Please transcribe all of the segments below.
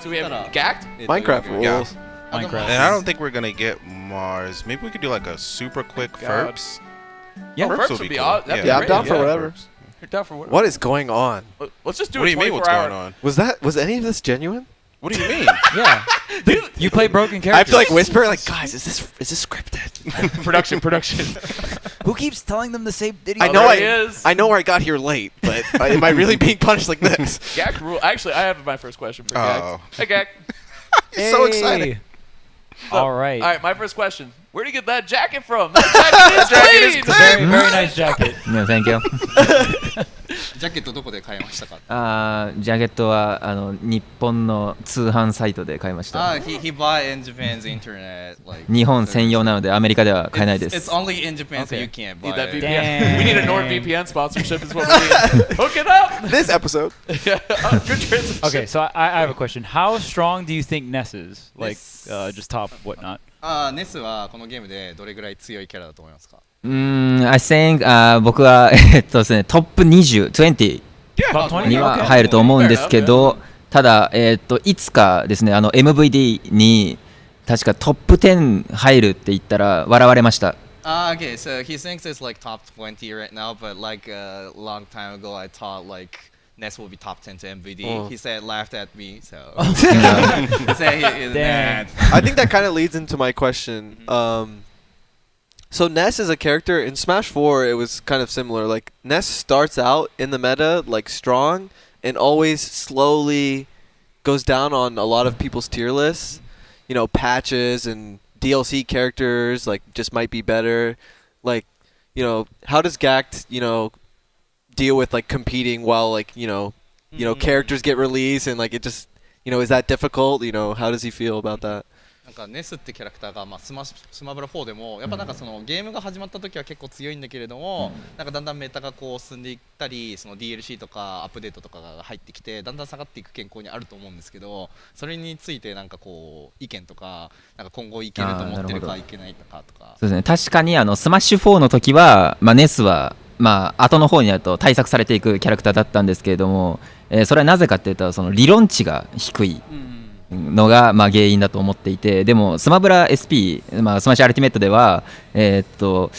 So we have Gackt? Minecraft rules. Minecraft. And I don't think we're gonna get Mars. Maybe we could do like a super quick Ferps. Yeah, Ferps would be cool. awesome. Yeah, I'm down for whatever. You're down for whatever. What is going on? Let's just do What do a you mean? 24 What's hour. going on? Was any of this genuine? What do you mean? Yeah. You play broken characters. I have to like whisper, like, guys, is this scripted? production. Who keeps telling them the same? Did I Oh, know there he is. I know where I got here late, but am I really being punished like this? Gackt rule. Actually, I have my first question for Gackt. Hey, Gackt. He's so excited. All right. All right, my first question. Where do you get that jacket from? That jacket is clean. Very nice jacket. No, thank you. ジャケットどこで買いましたか？ジャケットは日本の通販サイトで買いました。He bought in Japan's internet. Like, 日本専用なのでアメリカでは買えないで It's す。 only in Japan, so you can't buy Need that it. VPN. We need a NordVPN sponsorship is what we need. Hook it up. This episode. Yeah, good transition. Okay, so I have a question. How strong do you think Ness is? Like, just top whatnot. ネスはこのゲームでどれぐらい強いキャラだと思いますか？I think 僕はですねトップ20、20 Top に 20? は Okay. 入ると思うんですけど、ただいつかですねMVD に確かトップ10入るって言ったら笑われました。Okay, so he thinks it's like top 20 right now, but like a long time ago, I thought like Ness will be top 10 to MVD. Oh. He said laughed at me, so he said he is Damn. mad. I think that kind of leads into my question. So Ness is a character in Smash 4. It was kind of similar. Like Ness starts out in the meta like strong and always slowly goes down on a lot of people's tier lists. You know, patches and DLC characters like just might be better. Like, you know, how does Gackt, you know, deal with like competing while like, you know, characters get released and like it just, you know, is that difficult? You know, how does he feel about that? なんかネスってキャラクターが、スマブラ4でもやっぱなんかそのゲームが始まった時は結構強いんだけれども、なんかだんだんメタがこう進んでいったり、その DLC とかアップデートとかが入ってきてだんだん下がっていく傾向にあると思うんですけど、それについてなんかこう意見とか、なんか今後いけると思ってるかいけないかとか。そうですね。確かにスマッシュ4の時はネスは後の方になると対策されていくキャラクターだったんですけれども、それはなぜかっていうとその理論値が低い。のが原因だと思っていて、でもスマブラ SP、スマッシュアルティメットではそ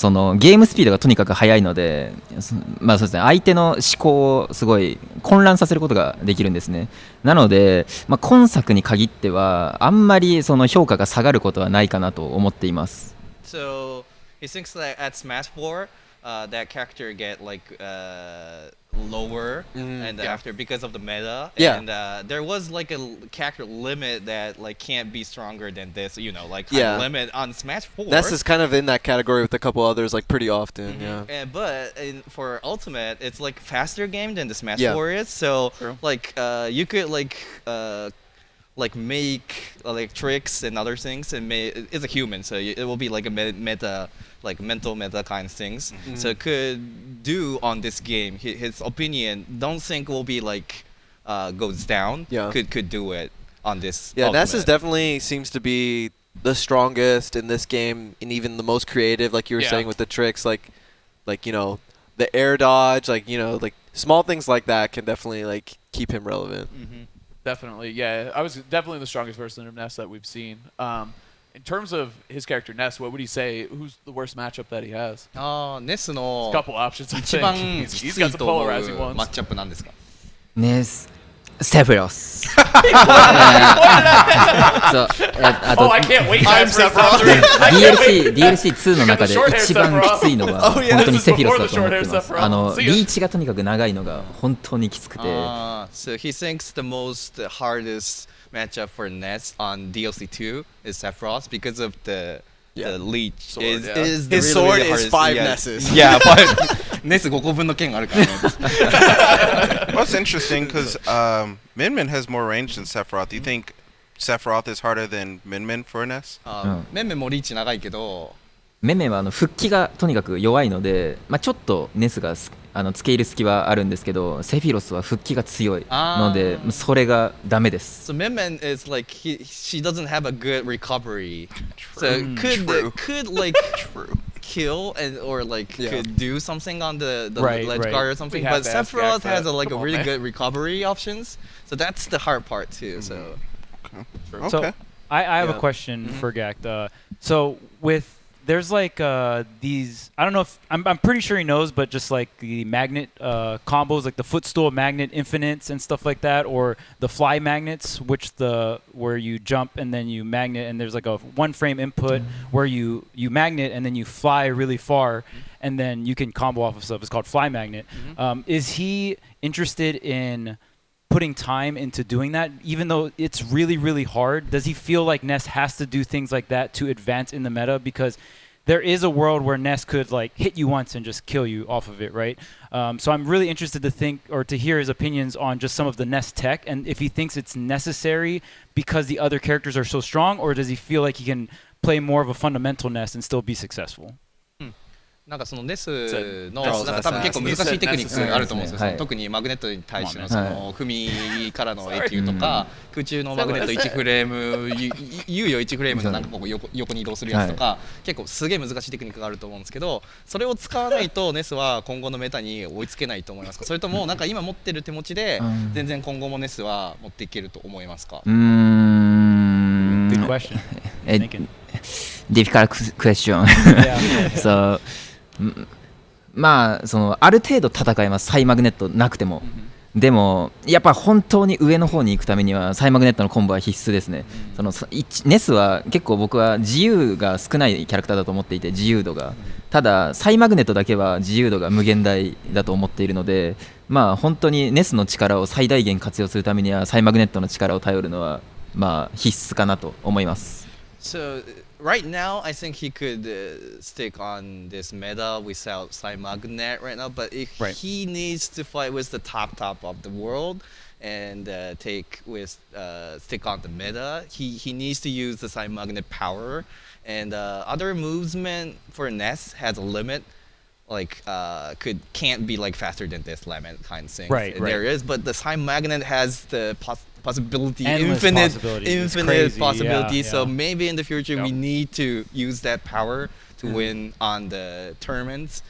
のゲームスピードがとにかく速いので、そうですね、相手の思考をすごい混乱させることができるんですね。なので、今作に限ってはあんまりその評価が下がることはないかなと思っています。So he thinks that at Smash 4, that character get like lower and after because of the meta and there was like a character limit that like can't be stronger than this, you know, like limit on Smash 4. Ness is kind of in that category with a couple others like pretty often. But for Ultimate it's like faster game than the Smash 4 is, so like you could like make like tricks and other things, and it's a human, so it will be like a meta, like mental meta kind of things. So could do on this game. His opinion, don't think will be like goes down. Could do it on this. Yeah, Ultimate. Ness is definitely seems to be the strongest in this game, and even the most creative, like you were saying with the tricks, like you know the air dodge, like you know like small things like that can definitely like keep him relevant. Definitely, yeah. I was definitely the strongest version of Ness that we've seen. In terms of his character Ness, what would he say? Who's the worst matchup that he has? ネスの A couple options. I 一番 think. き He's つ got い some と思う polarizing マッ ones. チアップなんですか？ネスセフィロス。そうあ Oh, I can't wait that for some DLC2 の中で一番きついのは本当にセフィロスだと思ってます。リーチがとにかく長いのが本当にきつくて。So he thinks the most hardest matchup for Ness on DLC2 is Sephiroth because of the leech. Sword, is His really, sword really is 5 Nesses. Yeah, ネス5個分の剣あるからね。Well, it's interesting because Min Min has more range than Sephiroth. Do you think Sephiroth is harder than Min Min for Ness? メンメンもリーチ長いけど、メメは復帰がとにかく弱いので、ちょっとネスが付け入る隙はあるんですけど、セフィロスは復帰が強いのでそれがダメです。So Min is like she doesn't have a good recovery. So could like kill and or like could do something on the Right, ledge right. guard or something. We have But to ask Sephiroth Gackt has that. like a Come on, really man. good recovery options. So that's the hard part too. So Okay. So I have a Yeah. question for Gackt. So with there's like these I don't know if I'm pretty sure he knows, but just like the magnet combos, like the footstool magnet infinites and stuff like that, or the fly magnets, where you jump and then you magnet, and there's like a one frame input where you magnet and then you fly really far, and then you can combo off of stuff. It's called fly magnet. Is he interested in putting time into doing that, even though it's really, really hard? Does he feel like Ness has to do things like that to advance in the meta? Because there is a world where Ness could like hit you once and just kill you off of it, right? So I'm really interested to hear his opinions on just some of the Ness tech, and if he thinks it's necessary because the other characters are so strong, or does he feel like he can play more of a fundamental Ness and still be successful? なんかそのネスの Charles なんか多分結構難しいテクニックあると思うんですよ。はいその特にマグネットに対してのそはの組からの永久とか空中のマグネット1フレーム猶予1フレームのなんかこう横に移動するやつとか結構すげえ難しいテクニックがあると思うんですけど、それを使わないとネスは今後のメタに追いつけないと思いますか？それともなんか今持ってる手持ちで全然今後もネスは持っていけると思いますか？ Good question. Thinking. difficult question. Yeah. So まあそのある程度戦えます、サイマグネットなくても。でもやっぱ本当に上の方に行くためにはサイマグネットのコンボは必須ですね。そのネスは結構僕は自由が少ないキャラクターだと思っていて、自由度が。ただサイマグネットだけは自由度が無限大だと思っているので、まあ本当にネスの力を最大限活用するためにはサイマグネットの力を頼るのはまあ必須かなと思います。So right now, I think he could stick on this meta without Magnet right now. But if he needs to fight with the top of the world and stick on the meta, he needs to use the Magnet power. And other movement for Ness has a limit. Like can't be like faster than this limit kind of thing. Right. There is, but the Sign Magnet has the possibility, Endless infinite possibilities. It's infinite crazy. possibilities. Yeah, So yeah. maybe in the future we need to use that power to win on the tournaments.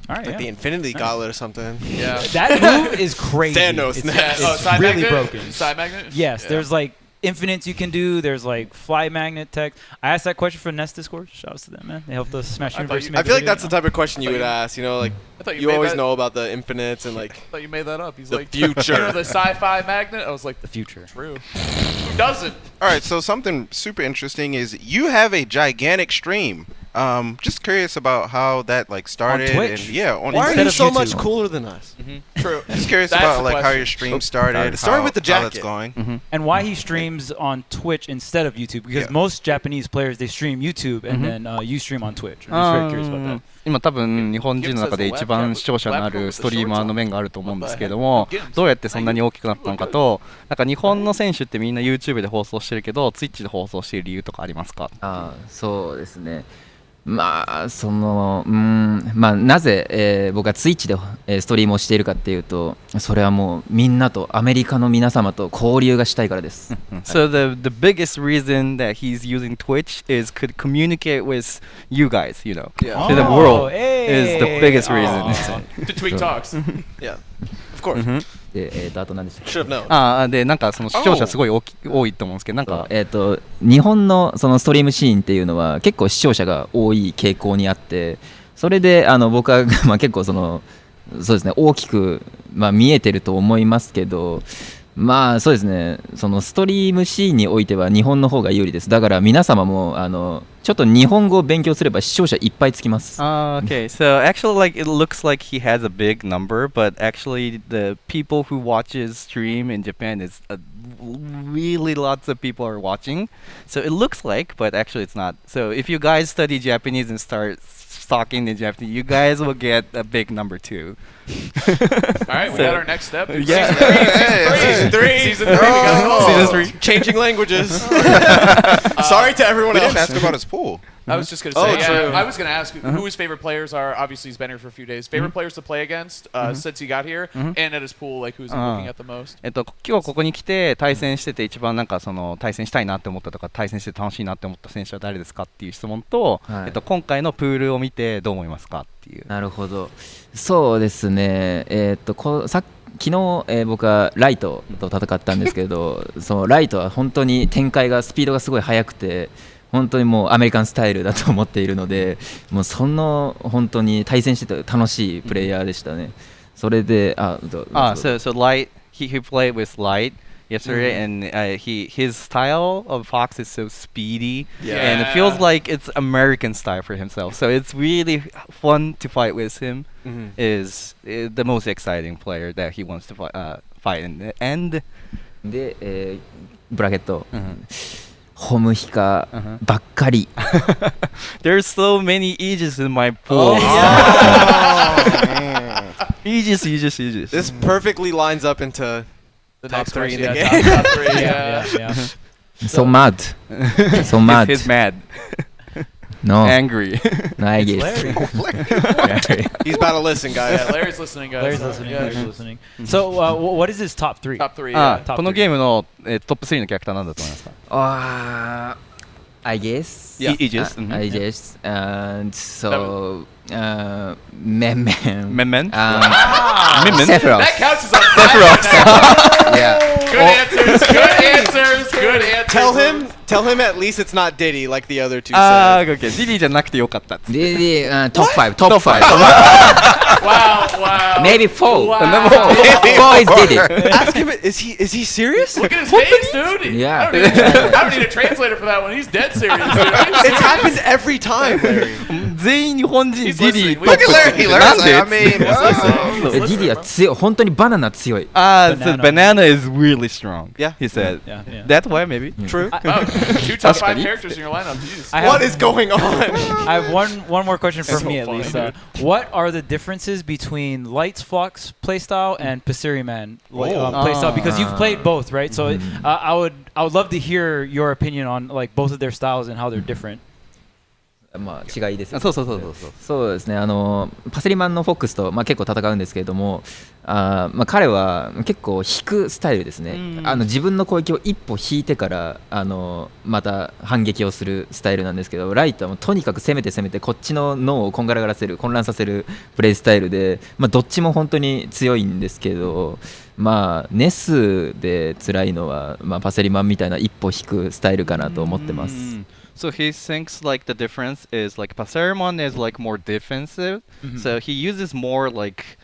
All right. Like the Yeah. Infinity Gauntlet or something. Yeah. That move is crazy. Thanos. It's, Ness. it's side really magnet? broken. Side magnet? Yes, Yeah. there's like infinites you can do. There's like fly magnet tech. I asked that question for Ness Discord. Shout out to them, man. They helped us Smash I thought Universe. you- make I a feel like video. that's the type of question you would ask. You know, like I thought you made always that- know about the infinites and like I thought you made that up. He's the like, future. You know, the sci-fi magnet? I was like, the future. true. Who doesn't? All right, so something super interesting is you have a gigantic stream. Just curious about how that like started. Twitch? And, yeah, on why are Instead you of so YouTube. much cooler than us? True. Just curious That's about the like how question. your stream started. It started how- with the how that's jacket. going. And why he streams on Twitch instead of YouTube, because Yeah. most Japanese players they stream YouTube and then you stream on Twitch. I'm just very curious about that. 今多分日本人の中で一番視聴者のあるストリーマーの面があると思うんですけれども、どうやってそんなに大きくなったのかと、なんか日本の選手ってみんな YouTube で放送してるけど Twitch で放送している理由とかありますか？そうですね。まあまあなぜ、僕はツイッチで、ストリームをしているかっていうと、それはもうみんなとアメリカの皆様と交流がしたいからです。So the biggest reason that he's using Twitch is could communicate with you guys, you know. Yeah. To the world is the biggest reason. To Tweek Talks. Yeah. Of course. であと何でしたっけ？ Should have known. でなんかその視聴者すごい多いと思うんですけど、なんか日本のそのストリームシーンっていうのは結構視聴者が多い傾向にあって、それで僕はまあ結構そうですね、大きくまあ見えてると思いますけど、まあそうですね、そのストリームシーンにおいては日本の方が有利です。だから皆様もちょっと日本語を勉強すれば視聴者いっぱいつきます。Okay, so actually, like it looks like he has a big number, but actually, the people who watch his stream in Japan is really lots of people are watching. So it looks like, but actually, it's not. So if you guys study Japanese and start talking in Japanese, you guys will get a big number too. All right, we got our next step. Yeah. Season 3. Season 3. We got it all. Season 3. Changing languages. Sorry to everyone We else. didn't ask about his pool. I was just gonna Oh, say. Yeah, true. I was gonna ask who his favorite players are. Obviously, he's been here for a few days. Favorite players to play against since he got here, and at his pool, like who's he looking at the most? 今日ここに来て対戦してて一番なんかその対戦したいなって思ったとか対戦して楽しいなって思った選手は誰ですかっていう質問と、はい今回のプールを見てどう思いますかっていう。なるほど。そうですね。昨日、僕はライトと戦ったんですけど、そのライトは本当に展開がスピードがすごい速くて、本当にもうアメリカンスタイルだと思っているので、もうその本当に対戦してて楽しいプレイヤーでしたね。それで、so Light, he played with Light yesterday, and his style of Fox is so speedy, and it feels like it's American style for himself. So it's really fun to fight with him. Is the most exciting player that he wants to fight and で、ブラケット、ホムヒカばっかり。there's so many Aegis in my pool. Aegis. This perfectly lines up into The top next 3 in person, the yeah, game. top 3, Yeah, yeah. So mad. So mad. He's mad, No, angry. no, I guess. Larry. He's about to listen, guys. Yeah, Larry's listening, guys. Larry's listening. Yeah. Larry's listening. So, what is his top 3? Top 3. あ Yeah. このゲームのトップ3のキャラクターなんだと思いますか？ I guess. Yeah. Aegis. I guess. And so, Men. Men. Sephiroth. That counts as on Yeah. Good answers. Good answers. Good answers. Tell him at least it's not Diddy like the other two あ said. ー、OK。ディディじゃなくてよかったっつって。で、top 5. Top 5. Wow. Wow. Maybe 4. Wow. 4 is Diddy. Ask him, is he serious? Look at his face, dude. Yeah. I don't need a translator for that one. He's dead serious, dude. It's happened every time, Larry. 全員日本人デ He's ィディ listening. トップ Look at Larry. He なん learns. で I mean, ディディは強い。本当にバナナ強い。Ah, so Banana. banana is really strong. Yeah. He said. Yeah, yeah. That's why maybe. True. Oh, 2 top 5 characters in your lineup. Jeez. I What have- is going on? I have one more question for So me at funny, least. dude. What are the differences between Light's Fox playstyle and Passeriman playstyle? Because you've played both, right? So I would love to hear your opinion on like both of their styles and how they're different. まあ違いですよね。そう。そうですね。パセリマンのフォックスと、結構戦うんですけれども、彼は結構引くスタイルですね。自分の攻撃を一歩引いてからまた反撃をするスタイルなんですけど、ライトはもうとにかく攻めてこっちの脳をこんがらがらせる、混乱させるプレイスタイルで、どっちも本当に強いんですけど、ネスで辛いのは、パセリマンみたいな一歩引くスタイルかなと思ってます。So he thinks like the difference is like Passeriman is like more defensive, so he uses more like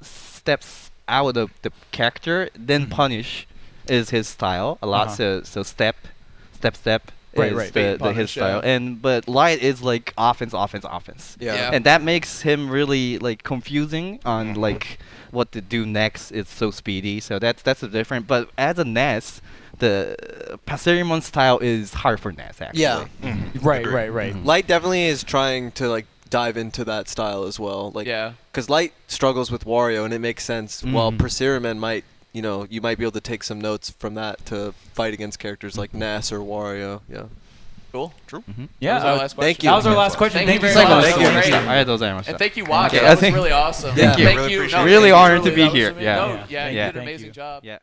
steps out of the character. Then punish is his style a lot. So step is the Punish, his style. yeah. But Light is like offense. Yeah. And that makes him really like confusing on like what to do next. It's so speedy. So that's the difference. But as a Ness, the Passeriman style is hard for Ness actually. Yeah. Right. Light definitely is trying to like dive into that style as well. Like, Yeah. because Light struggles with Wario, and it makes sense. While Perseriman might, you might be able to take some notes from that to fight against characters like Ness or Wario. Yeah. Cool. True. Yeah. That was our last question. Thank you. That was our last question. Thank you very very much. much. Thank you. That was great. ありがとうございました。 And thank you, Watch. Okay, That was I think- really awesome. Thank you. Thank Really you. appreciate No, it. Really thank you. honored to be That was here. amazing. Yeah. No, Yeah. yeah, you Yeah. did an Thank amazing you. job. Yeah.